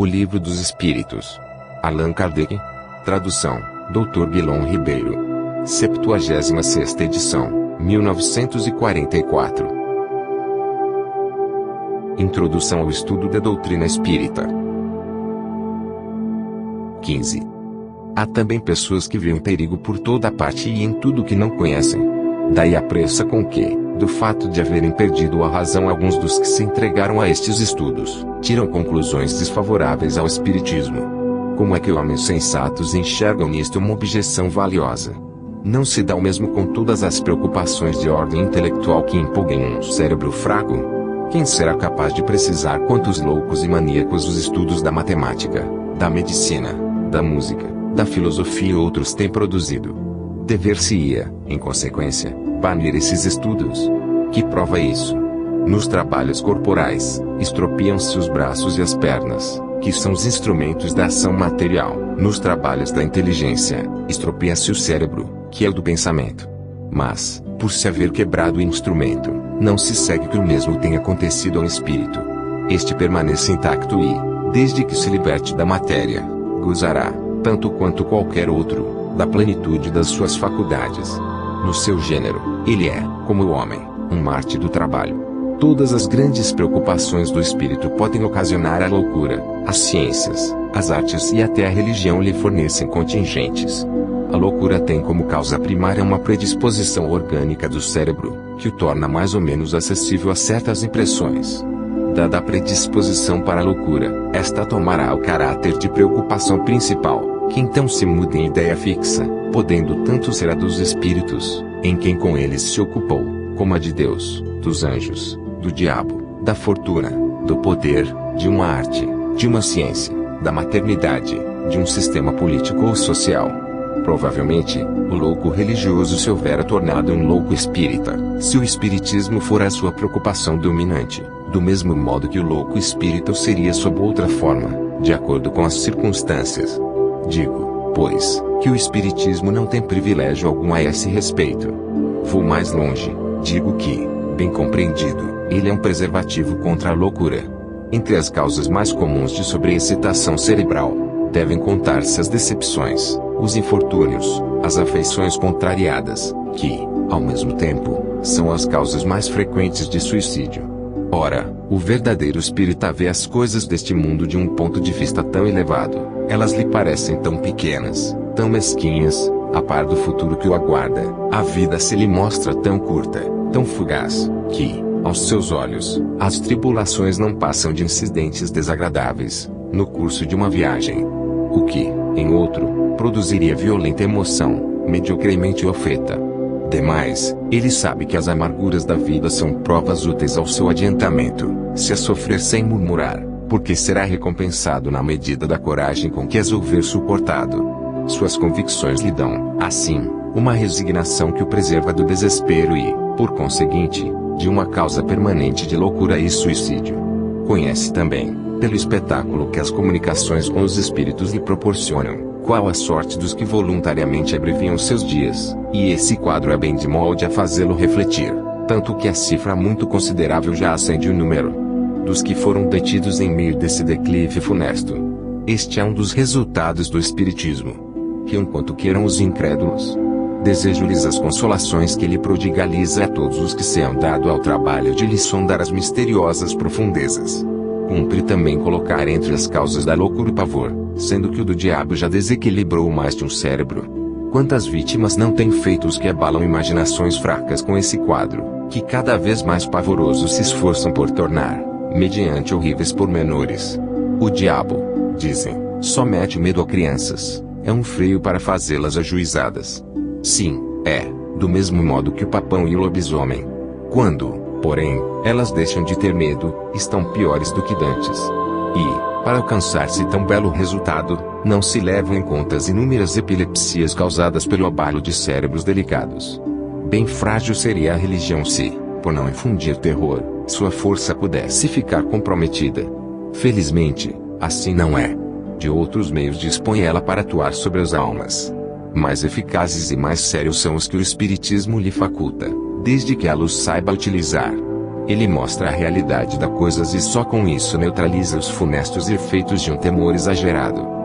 O Livro dos Espíritos. Allan Kardec. Tradução, Dr. Guilom Ribeiro. 76ª edição, 1944. Introdução ao estudo da doutrina espírita. 15. Há também pessoas que veem perigo por toda parte e em tudo que não conhecem. Daí a pressa com que, do fato de haverem perdido a razão, alguns dos que se entregaram a estes estudos, tiram conclusões desfavoráveis ao espiritismo. Como é que homens sensatos enxergam nisto uma objeção valiosa? Não se dá o mesmo com todas as preocupações de ordem intelectual que empolguem um cérebro fraco? Quem será capaz de precisar quantos loucos e maníacos os estudos da matemática, da medicina, da música, da filosofia e outros têm produzido? Dever-se-ia, em consequência, banir esses estudos. Que prova isso? Nos trabalhos corporais, estropiam-se os braços e as pernas, que são os instrumentos da ação material. Nos trabalhos da inteligência, estropia-se o cérebro, que é o do pensamento. Mas, por se haver quebrado o instrumento, não se segue que o mesmo tenha acontecido ao espírito. Este permanece intacto e, desde que se liberte da matéria, gozará, tanto quanto qualquer outro, da plenitude das suas faculdades. No seu gênero, ele é, como o homem, um mártir do trabalho. Todas as grandes preocupações do espírito podem ocasionar a loucura. As ciências, as artes e até a religião lhe fornecem contingentes. A loucura tem como causa primária uma predisposição orgânica do cérebro, que o torna mais ou menos acessível a certas impressões. Dada a predisposição para a loucura, esta tomará o caráter de preocupação principal, que então se muda em ideia fixa, podendo tanto ser a dos espíritos, em quem com eles se ocupou, como a de Deus, dos anjos, do diabo, da fortuna, do poder, de uma arte, de uma ciência, da maternidade, de um sistema político ou social. Provavelmente, o louco religioso se houvera tornado um louco espírita, se o espiritismo for a sua preocupação dominante, do mesmo modo que o louco espírita o seria sob outra forma, de acordo com as circunstâncias. Digo, pois, que o espiritismo não tem privilégio algum a esse respeito. Vou mais longe, digo que, bem compreendido, ele é um preservativo contra a loucura. Entre as causas mais comuns de sobreexcitação cerebral, devem contar-se as decepções, os infortúnios, as afeições contrariadas, que, ao mesmo tempo, são as causas mais frequentes de suicídio. Ora, o verdadeiro espírita vê as coisas deste mundo de um ponto de vista tão elevado, elas lhe parecem tão pequenas, tão mesquinhas, a par do futuro que o aguarda. A vida se lhe mostra tão curta, tão fugaz, que, aos seus olhos, as tribulações não passam de incidentes desagradáveis, no curso de uma viagem. O que, em outro, produziria violenta emoção, mediocremente ofeta. Demais, ele sabe que as amarguras da vida são provas úteis ao seu adiantamento, se as sofrer sem murmurar, porque será recompensado na medida da coragem com que as houver suportado. Suas convicções lhe dão, assim, uma resignação que o preserva do desespero e, por conseguinte, de uma causa permanente de loucura e suicídio. Conhece também, pelo espetáculo que as comunicações com os espíritos lhe proporcionam, qual a sorte dos que voluntariamente abreviam seus dias, e esse quadro é bem de molde a fazê-lo refletir, tanto que a cifra muito considerável já acende o número dos que foram detidos em meio desse declive funesto. Este é um dos resultados do espiritismo. Que enquanto queiram os incrédulos, desejo-lhes as consolações que ele prodigaliza a todos os que se han dado ao trabalho de lhe sondar as misteriosas profundezas. Cumpre também colocar entre as causas da loucura o pavor, sendo que o do diabo já desequilibrou mais de um cérebro. Quantas vítimas não tem feito os que abalam imaginações fracas com esse quadro, que cada vez mais pavorosos se esforçam por tornar, mediante horríveis pormenores. O diabo, dizem, só mete medo a crianças, é um freio para fazê-las ajuizadas. Sim, é, do mesmo modo que o papão e o lobisomem. Quando, porém, elas deixam de ter medo, estão piores do que dantes. E, para alcançar-se tão belo resultado, não se levam em conta as inúmeras epilepsias causadas pelo abalo de cérebros delicados. Bem frágil seria a religião se, por não infundir terror, sua força pudesse ficar comprometida. Felizmente, assim não é. De outros meios dispõe ela para atuar sobre as almas. Mais eficazes e mais sérios são os que o espiritismo lhe faculta, desde que ela os saiba utilizar. Ele mostra a realidade das coisas e só com isso neutraliza os funestos efeitos de um temor exagerado.